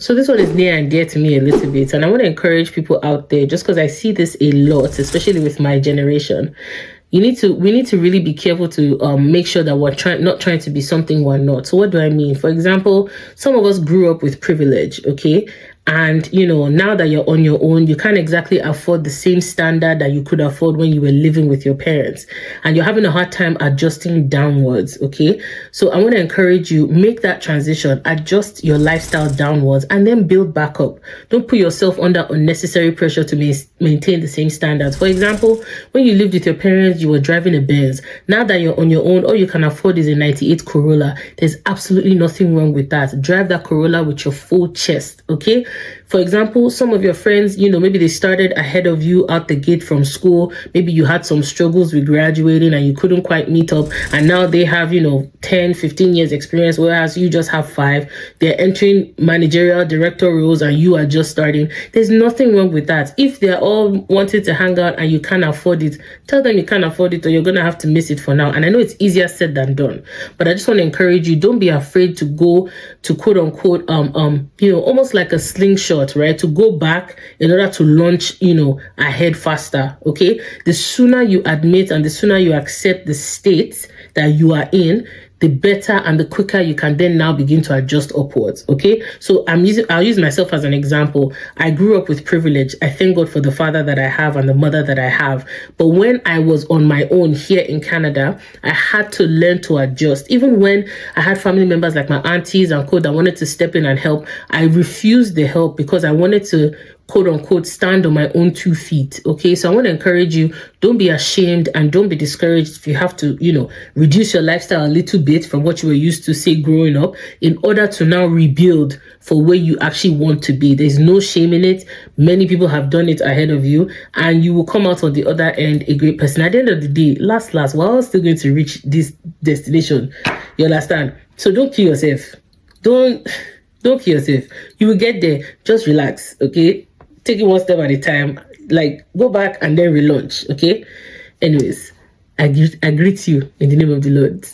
So this one is near and dear to me a little bit, and I want to encourage people out there, just because I see this a lot, especially with my generation. We need to really be careful to make sure that we're not trying to be something we're not. So what do I mean? For example, some of us grew up with privilege, okay? And now that you're on your own, you can't exactly afford the same standard that you could afford when you were living with your parents, and you're having a hard time adjusting downwards. Okay, so I want to encourage you, make that transition, adjust your lifestyle downwards, and then build back up. Don't put yourself under unnecessary pressure to maintain the same standards. For example, when you lived with your parents, you were driving a Benz. Now that you're on your own, all you can afford is a 98 Corolla. There's absolutely nothing wrong with that. Drive that Corolla with your full chest. Okay. For example, some of your friends, maybe they started ahead of you out the gate from school. Maybe you had some struggles with graduating and you couldn't quite meet up. And now they have, 10, 15 years experience, whereas you just have 5. They're entering managerial director roles and you are just starting. There's nothing wrong with that. If they're all wanting to hang out and you can't afford it, tell them you can't afford it or you're going to have to miss it for now. And I know it's easier said than done, but I just want to encourage you, don't be afraid to go to quote unquote, almost like a slingshot, right? To go back in order to launch, ahead faster. Okay. The sooner you admit and the sooner you accept the state that you are in, the better and the quicker you can then now begin to adjust upwards. Okay. So I'll use myself as an example. I grew up with privilege. I thank God for the father that I have and the mother that I have. But when I was on my own here in Canada, I had to learn to adjust. Even when I had family members like my aunties and co that wanted to step in and help, I refused the help because I wanted to quote unquote stand on my own 2 feet. Okay, so I want to encourage you, don't be ashamed and don't be discouraged if you have to, reduce your lifestyle a little bit from what you were used to, say, growing up, in order to now rebuild for where you actually want to be. There's no shame in it. Many people have done it ahead of you, and you will come out on the other end a great person. At the end of the day, last, we're all still going to reach this destination. You understand? So don't kill yourself. Don't kill yourself. You will get there. Just relax, okay? Take it one step at a time. Like, go back and then relaunch, okay? Anyways, I greet you in the name of the Lord.